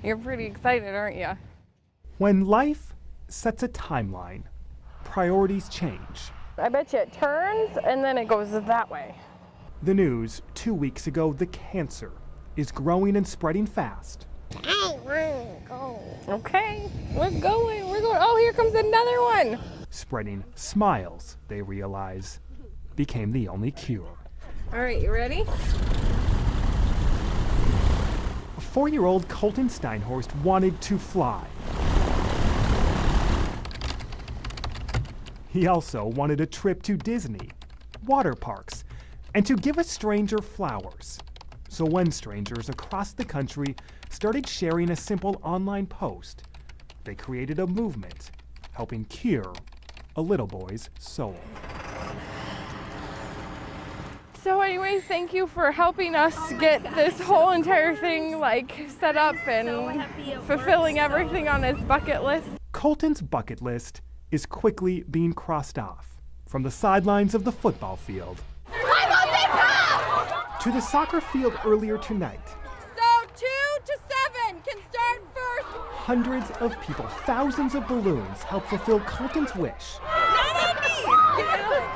You're pretty excited, aren't you? When life sets a timeline, priorities change. I bet you it turns and then it goes that way. The news 2 weeks ago, the cancer is growing and spreading fast. I want to go. Okay, we're going. Oh, here comes another one. Spreading smiles, they realize, became the only cure. All right, you ready? 4-year-old Colton Steinhorst wanted to fly. He also wanted a trip to Disney, water parks, and to give a stranger flowers. So when strangers across the country started sharing a simple online post, they created a movement helping cure a little boy's soul. So anyways, thank you for helping us get this whole entire thing set up and fulfilling everything on his bucket list. Colton's bucket list is quickly being crossed off, from the sidelines of the football field to the soccer field earlier tonight. So 2 to 7 can start first. Hundreds of people, thousands of balloons help fulfill Colton's wish Not on me. Get Alex.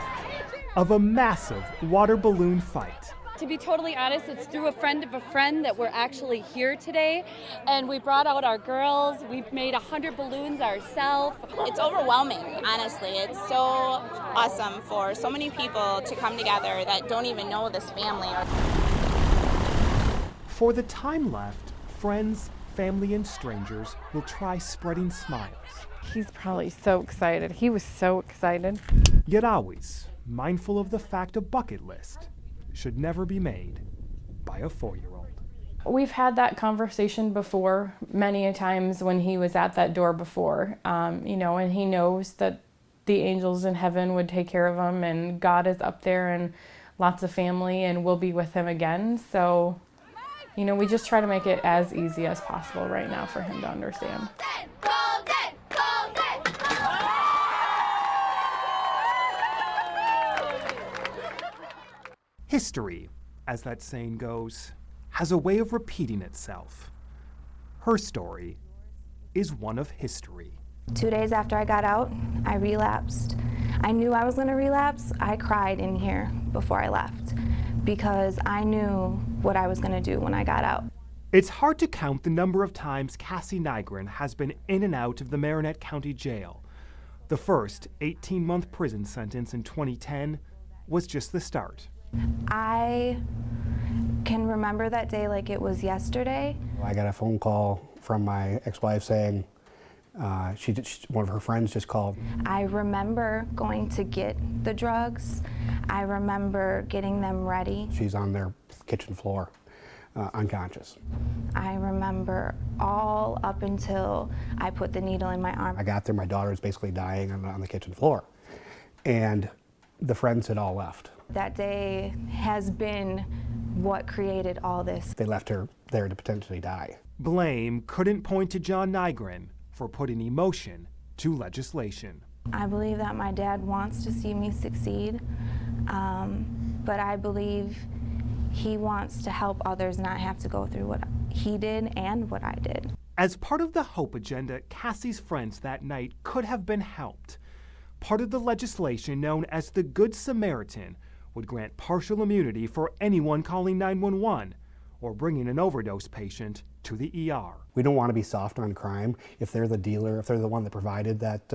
of a massive water balloon fight. To be totally honest, it's through a friend of a friend that we're actually here today, and we brought out our girls. We've made 100 balloons ourselves. It's overwhelming, honestly. It's so awesome for so many people to come together that don't even know this family. For the time left, friends, family, and strangers will try spreading smiles. He's probably so excited. He was so excited. Yet always mindful of the fact a bucket list should never be made by a 4-year-old. We've had that conversation before, many a times when he was at that door before, and he knows that the angels in heaven would take care of him, and God is up there and lots of family and we'll be with him again. So, we just try to make it as easy as possible right now for him to understand. History, as that saying goes, has a way of repeating itself. Her story is one of history. 2 days after I got out, I relapsed. I knew I was going to relapse. I cried in here before I left because I knew what I was going to do when I got out. It's hard to count the number of times Cassie Nygren has been in and out of the Marinette County Jail. The first 18-month prison sentence in 2010 was just the start. I can remember that day like it was yesterday. I got a phone call from my ex-wife saying one of her friends just called. I remember going to get the drugs. I remember getting them ready. She's on their kitchen floor, unconscious. I remember all up until I put the needle in my arm. I got there, my daughter was basically dying on the kitchen floor. And the friends had all left. That day has been what created all this. They left her there to potentially die. Blame couldn't point to John Nygren for putting emotion to legislation. I believe that my dad wants to see me succeed, but I believe he wants to help others not have to go through what he did and what I did. As part of the Hope Agenda, Cassie's friends that night could have been helped. Part of the legislation known as the Good Samaritan would grant partial immunity for anyone calling 911 or bringing an overdose patient to the ER. We don't want to be soft on crime. If they're the dealer, if they're the one that provided that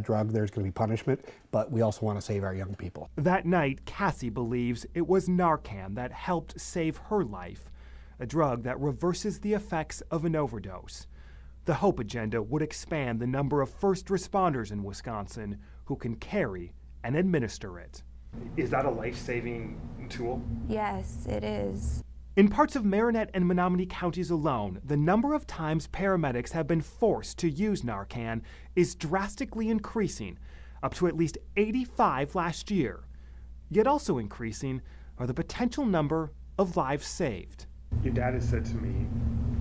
drug, there's going to be punishment, but we also want to save our young people. That night, Cassie believes it was Narcan that helped save her life, a drug that reverses the effects of an overdose. The Hope Agenda would expand the number of first responders in Wisconsin who can carry and administer it. Is that a life-saving tool? Yes, it is. In parts of Marinette and Menominee counties alone, the number of times paramedics have been forced to use Narcan is drastically increasing, up to at least 85 last year. Yet also increasing are the potential number of lives saved. Your dad has said to me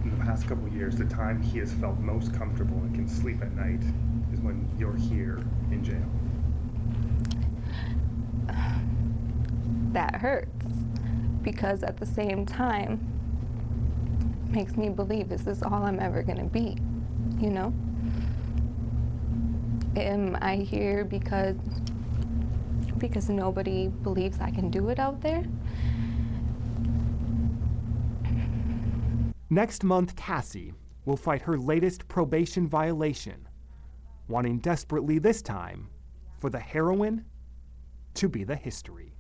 in the past couple of years, the time he has felt most comfortable and can sleep at night is when you're here in jail. That hurts because at the same time, makes me believe, is this all I'm ever gonna be, you know? Am I here because nobody believes I can do it out there? Next month, Cassie will fight her latest probation violation, wanting desperately this time for the heroine to be the history.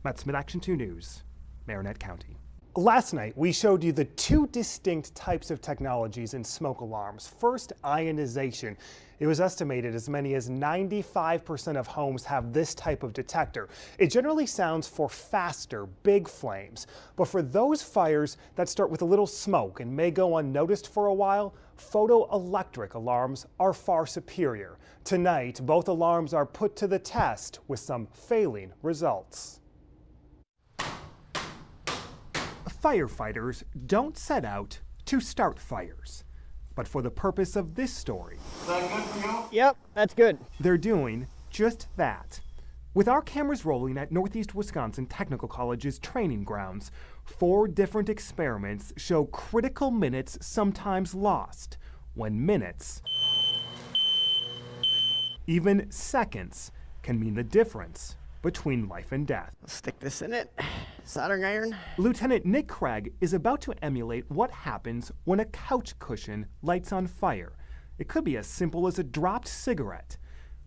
Matt Smith, Action 2 News, Marinette County. Last night, we showed you the two distinct types of technologies in smoke alarms. First, ionization. It was estimated as many as 95% of homes have this type of detector. It generally sounds for faster, big flames. But for those fires that start with a little smoke and may go unnoticed for a while, photoelectric alarms are far superior. Tonight, both alarms are put to the test with some failing results. Firefighters don't set out to start fires, but for the purpose of this story, Yep, that's good. they're doing just that. With our cameras rolling at Northeast Wisconsin Technical College's training grounds, 4 different experiments show critical minutes sometimes lost, when minutes, even seconds, can mean the difference between life and death. Let's stick this in it. Soldering iron. Lieutenant Nick Craig is about to emulate what happens when a couch cushion lights on fire. It could be as simple as a dropped cigarette.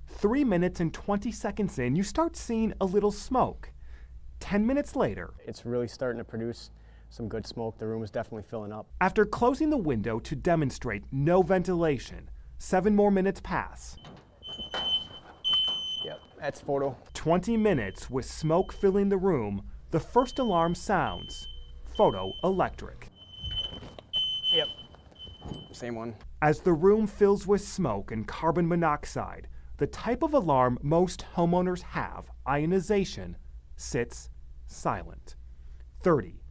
3 minutes and 20 seconds in, you start seeing a little smoke. 10 minutes later, It's really starting to produce some good smoke. The room is definitely filling up. after closing the window to demonstrate no ventilation, 7 more minutes pass. Yep, that's photo. 20 minutes with smoke filling the room, the first alarm sounds photoelectric. Yep. Same one. As the room fills with smoke and carbon monoxide, the type of alarm most homeowners have, ionization, sits silent. 30,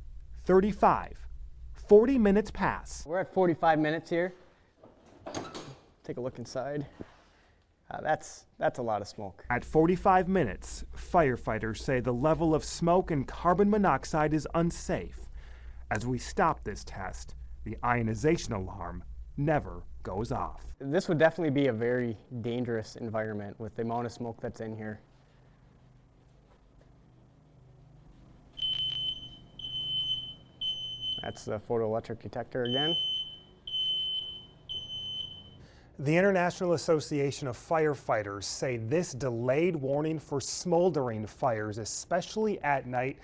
35, 40 minutes pass. We're at 45 minutes here. Take a look inside. That's a lot of smoke. At 45 minutes, firefighters say the level of smoke and carbon monoxide is unsafe. As we stop this test, the ionization alarm never goes off. This would definitely be a very dangerous environment with the amount of smoke that's in here. That's the photoelectric detector again. The International Association of Firefighters say this delayed warning for smoldering fires, especially at night,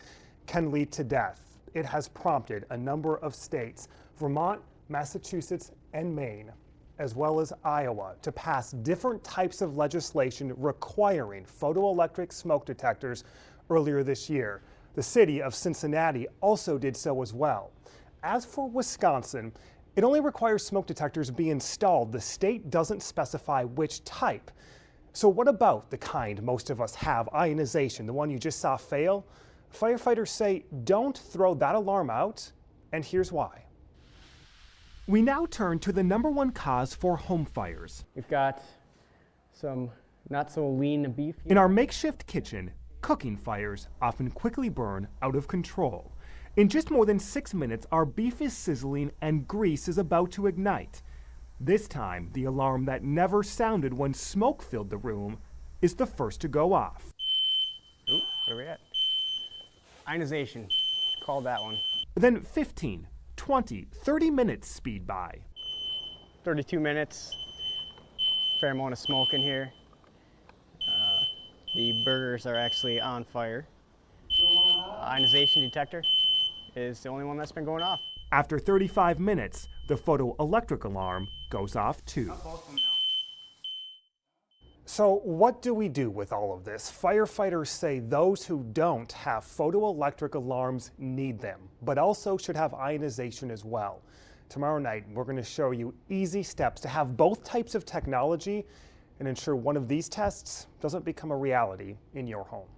can lead to death. It has prompted a number of states, Vermont, Massachusetts, and Maine, as well as Iowa, to pass different types of legislation requiring photoelectric smoke detectors earlier this year. The city of Cincinnati also did so as well. As for Wisconsin, it only requires smoke detectors be installed. The state doesn't specify which type. So what about the kind most of us have, ionization, the one you just saw fail? Firefighters say don't throw that alarm out, and here's why. We now turn to the #1 cause for home fires. We've got some not so lean beef here. In our makeshift kitchen, cooking fires often quickly burn out of control. In just more than 6 minutes, our beef is sizzling and grease is about to ignite. This time, the alarm that never sounded when smoke filled the room is the first to go off. Ooh, where are we at? Ionization. Called that one. Then 15, 20, 30 minutes speed by. 32 minutes. Fair amount of smoke in here. The burgers are actually on fire. Ionization detector is the only one that's been going off. After 35 minutes, the photoelectric alarm goes off too. So what do we do with all of this? Firefighters say those who don't have photoelectric alarms need them, but also should have ionization as well. Tomorrow night, we're going to show you easy steps to have both types of technology and ensure one of these tests doesn't become a reality in your home.